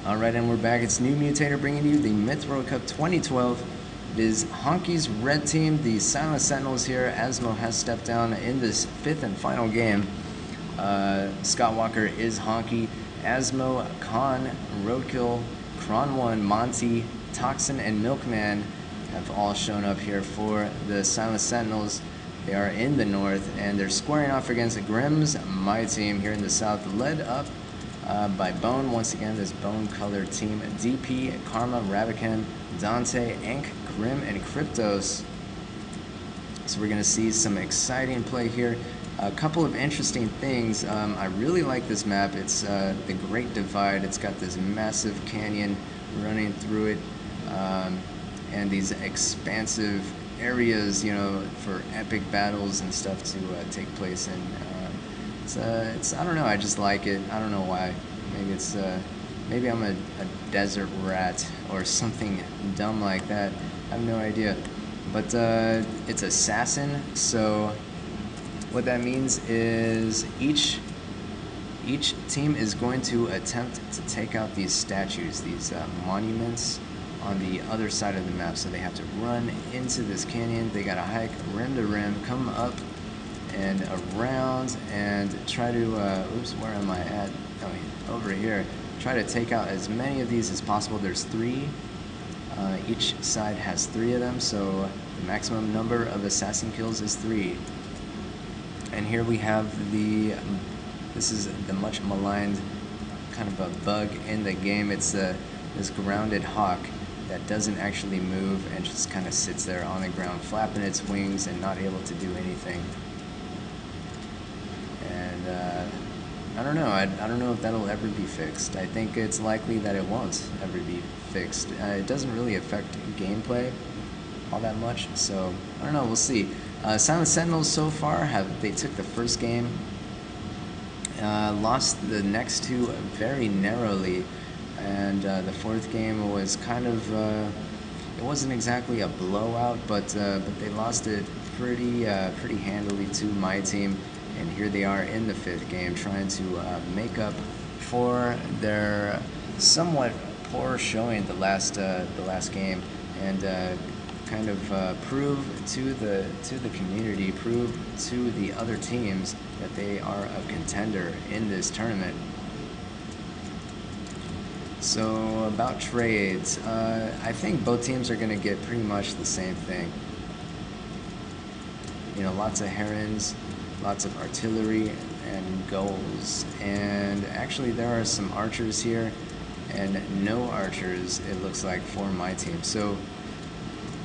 Alright, and we're back. It's NewMutator bringing you the Myth World Cup 2012. It is Honky's red team, the Silent Sentinels here. Asmo has stepped down in this fifth and final game. Scott Walker is Honky. Asmo, Khan, Roadkill, Kron1, Monty, Toxin, and Milkman have all shown up here for the Silent Sentinels. They are in the north, and they're squaring off against Grimm's my team here in the south, led up by Bone. Once again, this bone-colored team. DP, Karma, Rabican, Dante, Ank, Grim, and Cryptos. So we're going to see some exciting play here. A couple of interesting things. I really like this map. It's the Great Divide. It's got this massive canyon running through it, and these expansive areas, you know, for epic battles and stuff to take place in. It's I don't know, I just like it. I don't know why. Maybe it's maybe I'm a desert rat or something dumb like that. I have no idea. But it's assassin, so what that means is each team is going to attempt to take out these statues, these monuments on the other side of the map. So they have to run into this canyon. They gotta hike rim to rim, come up and around, and try to oops, where am I at? Over here. Try to take out as many of these as possible. There's 3. Each side has 3 of them, so the maximum number of assassin kills is 3. And here we have this is the much maligned kind of a bug in the game. It's this grounded hawk that doesn't actually move and just kind of sits there on the ground, flapping its wings and not able to do anything. And I don't know. I don't know if that'll ever be fixed. I think it's likely that it won't ever be fixed. It doesn't really affect gameplay all that much, so I don't know. We'll see. Silent Sentinels so far they took the first game, lost the next 2 very narrowly, and the 4th game was kind of it wasn't exactly a blowout, but they lost it pretty handily to my team. And here they are in the 5th game, trying to make up for their somewhat poor showing the last game, and kind of prove to the community, prove to the other teams that they are a contender in this tournament. So about trades, I think both teams are going to get pretty much the same thing. You know, lots of herons, lots of artillery and goals, and actually there are some archers here and no archers, it looks like, for my team. So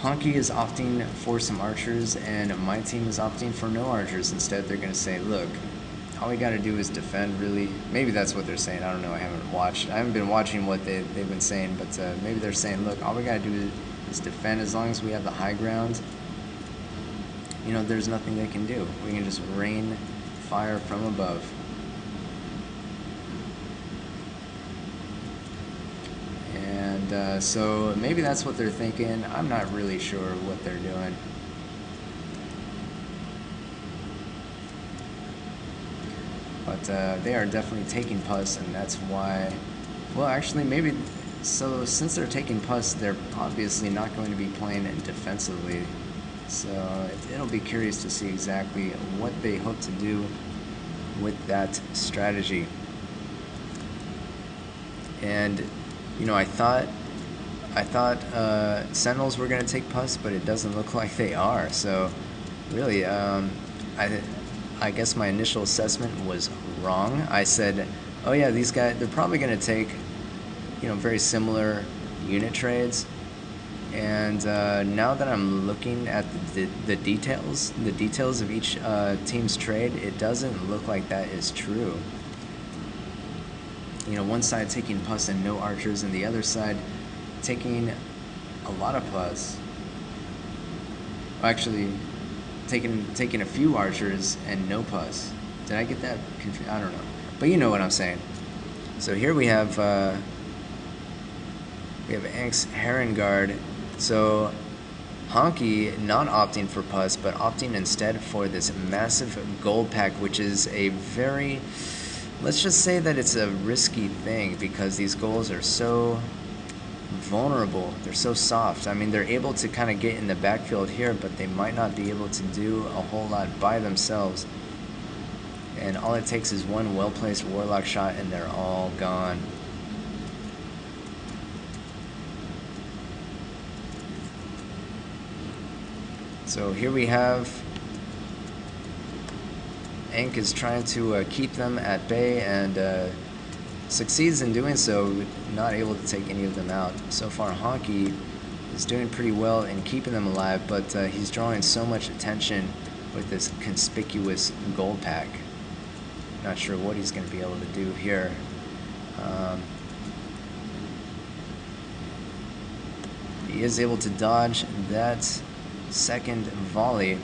Honky is opting for some archers and my team is opting for no archers. Instead, they're going to say, look, all we got to do is defend, really. Maybe that's what they're saying. I don't know. I haven't been watching what they've been saying, but maybe they're saying, look, all we got to do is defend. As long as we have the high ground, you know, there's nothing they can do. We can just rain fire from above. And so maybe that's what they're thinking. I'm not really sure what they're doing. But they are definitely taking pus, and that's why, well, actually, maybe, so since they're taking pus, they're obviously not going to be playing defensively. So it'll be curious to see exactly what they hope to do with that strategy. And you know, I thought Sentinels were going to take pus, but it doesn't look like they are. So really, I guess my initial assessment was wrong. I said, oh yeah, these guys, they're probably going to take, you know, very similar unit trades. And now that I'm looking at the details of each team's trade, it doesn't look like that is true. You know, one side taking pus and no archers, and the other side taking a lot of pus. Actually, taking a few archers and no pus. Did I get that confused? I don't know, but you know what I'm saying. So here we have Ank's Heron Guard. So Honky not opting for pus, but opting instead for this massive gold pack, which is a very let's just say that it's a risky thing because these goals are so vulnerable. They're so soft. I mean, they're able to kind of get in the backfield here, but they might not be able to do a whole lot by themselves. And all it takes is one well-placed Warlock shot and they're all gone. So here we have Ink is trying to keep them at bay and succeeds in doing so, not able to take any of them out. So far Honky is doing pretty well in keeping them alive, but he's drawing so much attention with this conspicuous gold pack. Not sure what he's going to be able to do here. He is able to dodge that second volley,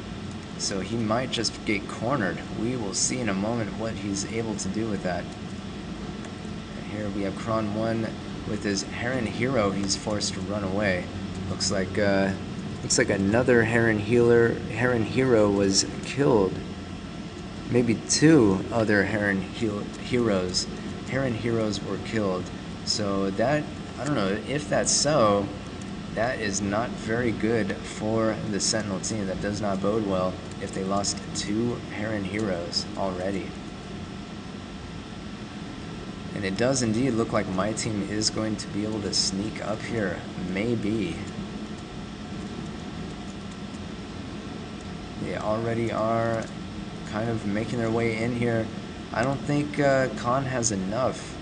so he might just get cornered. We will see in a moment what he's able to do with that. And here we have Kron 1 with his Heron Hero. He's forced to run away. Looks like another Heron Hero was killed. Maybe two other Heron Heroes were killed. So that, I don't know if that's so. That is not very good for the Sentinel team. That does not bode well if they lost two Heron Heroes already. And it does indeed look like my team is going to be able to sneak up here. Maybe. They already are kind of making their way in here. I don't think Khan has enough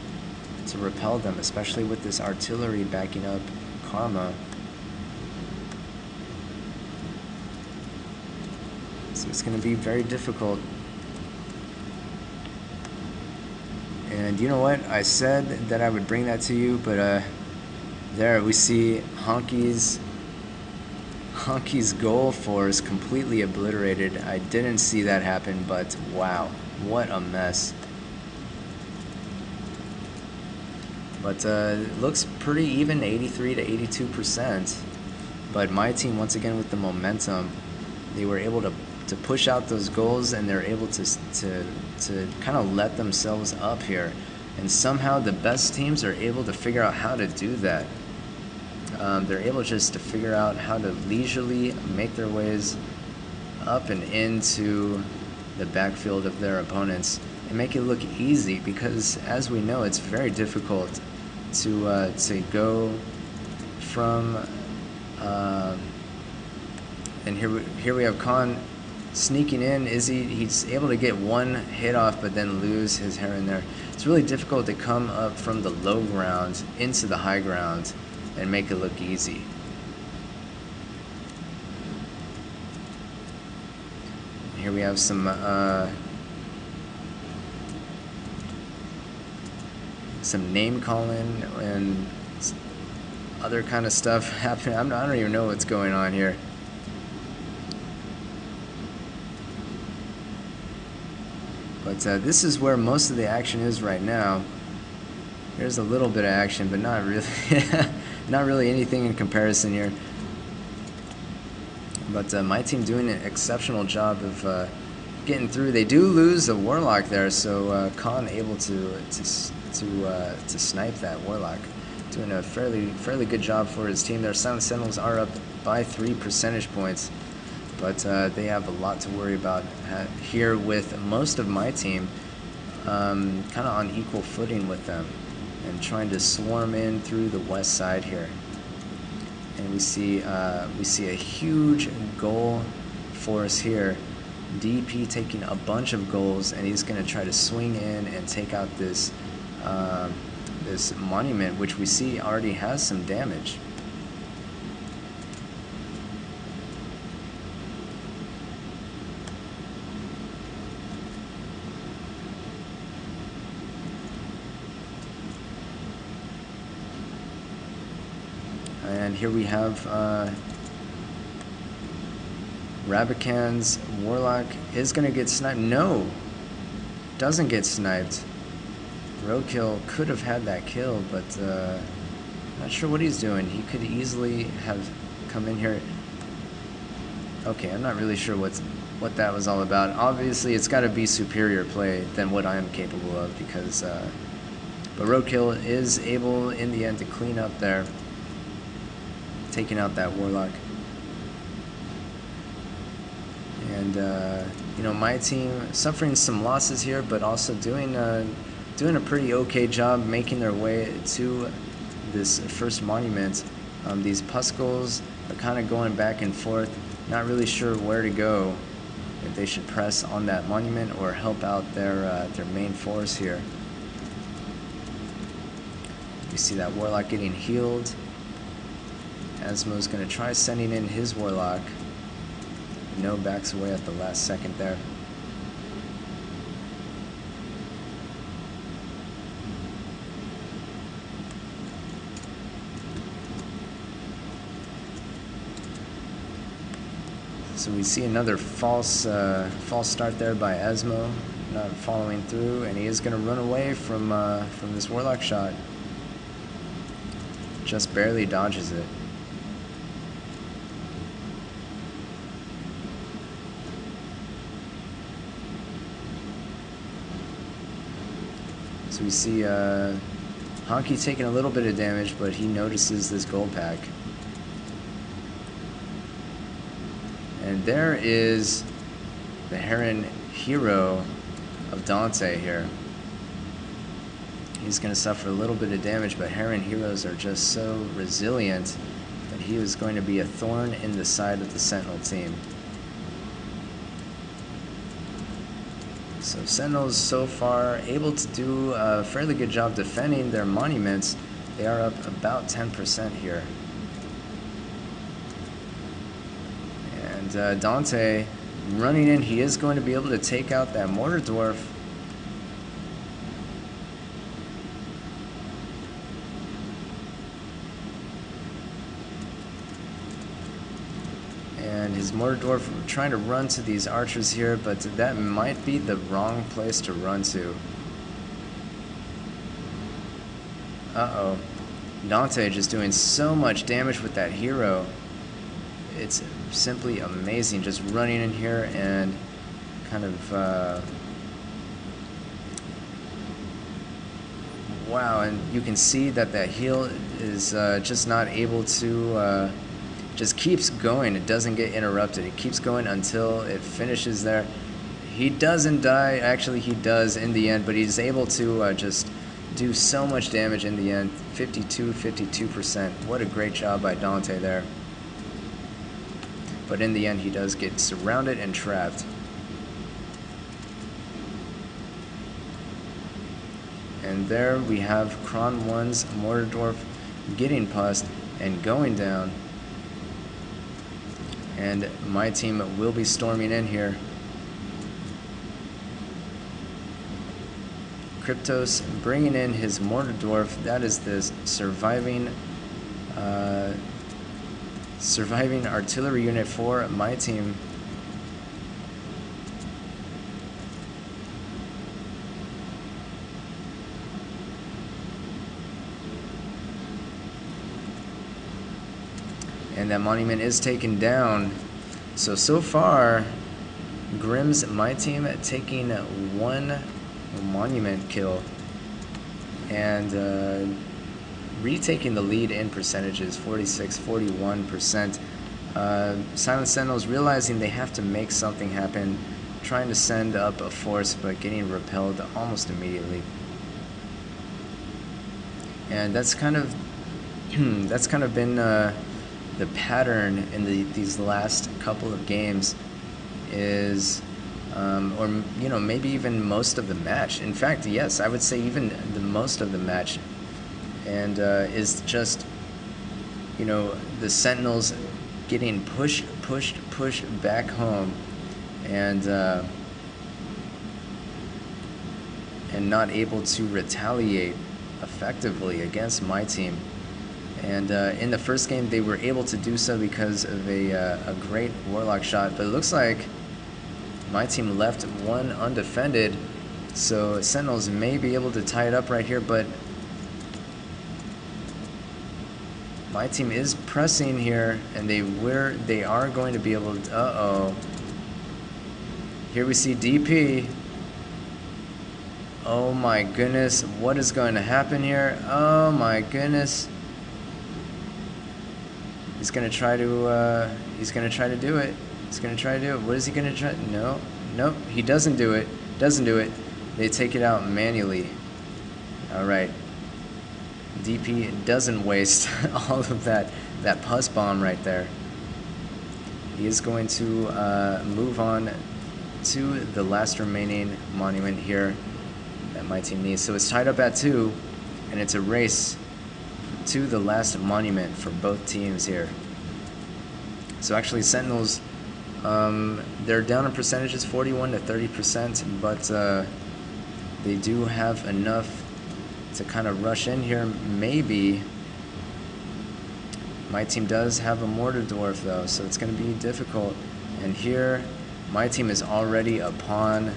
to repel them, especially with this artillery backing up Karma. So it's going to be very difficult. And you know what? I said that I would bring that to you, but there we see Honky's goal force completely obliterated. I didn't see that happen, but wow, what a mess. But it looks pretty even, 83 to 82%. But my team, once again, with the momentum, they were able to push out those goals, and they're able to kind of let themselves up here. And somehow the best teams are able to figure out how to do that. They're able just to figure out how to leisurely make their ways up and into the backfield of their opponents and make it look easy, because as we know, it's very difficult to go from and here we have Khan sneaking in. He's able to get one hit off but then lose his Heron there. It's really difficult to come up from the low ground into the high ground and make it look easy. Here we have some name calling and other kind of stuff happening. I don't even know what's going on here. But this is where most of the action is right now. There's a little bit of action, but not really, not really anything in comparison here. But my team doing an exceptional job of getting through. They do lose a Warlock there, so Khan able to snipe that Warlock, doing a fairly good job for his team. Their Silent Sentinels are up by 3 percentage points. But they have a lot to worry about here with most of my team kind of on equal footing with them and trying to swarm in through the west side here. And we see a huge goal force here. DP taking a bunch of goals, and he's going to try to swing in and take out this this monument, which we see already has some damage. And here we have Rabican's Warlock is going to get sniped. No, doesn't get sniped. Roadkill could have had that kill, but not sure what he's doing. He could easily have come in here. Okay, I'm not really sure what's what that was all about. Obviously, it's got to be superior play than what I am capable of, because but Roadkill is able in the end to clean up there, taking out that Warlock. And you know, my team suffering some losses here, but also doing a pretty okay job making their way to this first monument. These Puskulls are kind of going back and forth, not really sure where to go, if they should press on that monument or help out their main force here. You see that Warlock getting healed. Asmo's going to try sending in his Warlock. No, backs away at the last second there. So we see another false start there by Asmo, not following through, and he is going to run away from this Warlock shot. Just barely dodges it. So we see Honky taking a little bit of damage, but he notices this gold pack. And there is the Heron hero of Dante here. He's going to suffer a little bit of damage, but Heron heroes are just so resilient that he is going to be a thorn in the side of the Sentinel team. So Sentinels so far able to do a fairly good job defending their monuments. They are up about 10% here. And Dante running in, he is going to be able to take out that Mortar Dwarf. And his Mortar Dwarf trying to run to these archers here, but that might be the wrong place to run to. Uh-oh. Dante just doing so much damage with that hero. It's simply amazing, just running in here and kind of wow, and you can see that that heal is just not able to just keeps going. It doesn't get interrupted. It keeps going until it finishes there. He doesn't die. Actually, he does in the end, but he's able to just do so much damage in the end. 52%. What a great job by Dante there. But in the end, he does get surrounded and trapped. And there we have Kron 1's Mortar Dwarf getting pussed and going down. And my team will be storming in here. Kryptos bringing in his Mortar Dwarf. That is this surviving artillery unit for my team. And that monument is taken down. So far, Grimm's my team taking one monument kill and retaking the lead in percentages, 46-41%. Silent Sentinels realizing they have to make something happen, trying to send up a force, but getting repelled almost immediately. And that's kind of been the pattern in these last couple of games, is or you know, maybe even most of the match. In fact, yes, I would say even the most of the match. And is just, you know, the Sentinels getting pushed back home, and not able to retaliate effectively against my team. And in the first game, they were able to do so because of a great Warlock shot. But it looks like my team left one undefended, so Sentinels may be able to tie it up right here, but my team is pressing here, and they are going to be able to, Here we see DP. Oh my goodness, what is going to happen here? Oh my goodness. He's gonna try to do it. He's gonna try to do it. What is he gonna try? No, nope, he doesn't do it. They take it out manually. All right. DP doesn't waste all of that pus bomb right there. He is going to move on to the last remaining monument here that my team needs. So it's tied up at 2, and it's a race to the last monument for both teams here. So actually Sentinels, they're down in percentages, 41 to 30%, but they do have enough to kind of rush in here. Maybe my team does have a mortar dwarf though, so it's going to be difficult. And here my team is already upon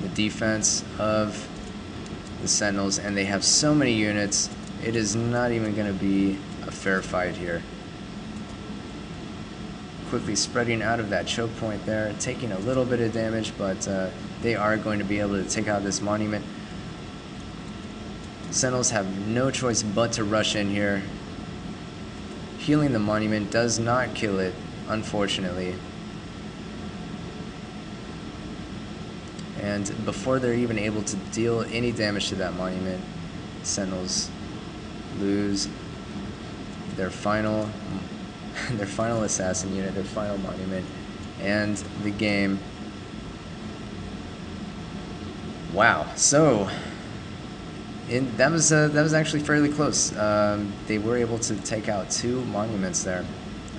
the defense of the Sentinels, and they have so many units, it is not even going to be a fair fight here. Quickly spreading out of that choke point there, taking a little bit of damage, but they are going to be able to take out this monument. Sentinels have no choice but to rush in here. Healing the monument does not kill it, unfortunately. And before they're even able to deal any damage to that monument, Sentinels lose their final assassin unit, their final monument, and the game. Wow. So that was actually fairly close. They were able to take out 2 monuments there.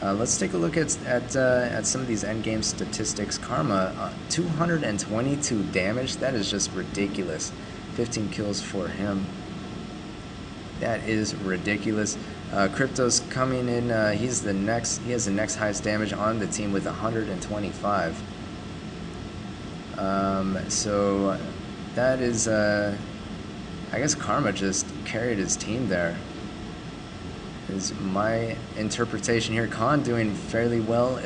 Let's take a look at some of these endgame statistics. Karma, 222 damage. That is just ridiculous. 15 kills for him. That is ridiculous. Crypto's coming in. He has the next highest damage on the team with 125. So that is, I guess Karma just carried his team there, is my interpretation here. Khan doing fairly well.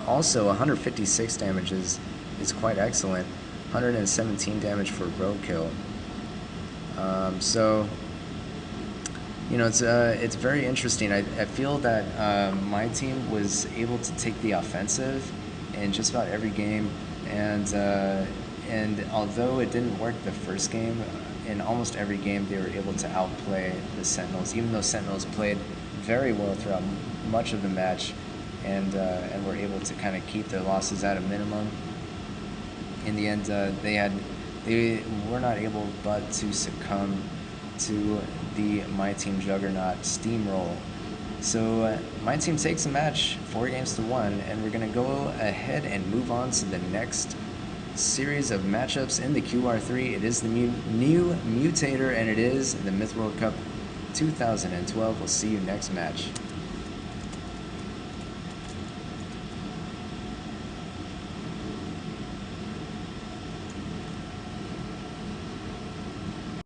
Also 156 damage is quite excellent. 117 damage for roadkill. So you know, it's very interesting. I feel that my team was able to take the offensive in just about every game, and although it didn't work the first game, in almost every game they were able to outplay the Sentinels, even though Sentinels played very well throughout much of the match, and were able to kind of keep their losses at a minimum. In the end, they were not able but to succumb to the My Team Juggernaut steamroll. So my team takes the match 4-1, and we're going to go ahead and move on to the next series of matchups in the QR3. It is the NewMutator, and it is the Myth World Cup 2012. We'll see you next match.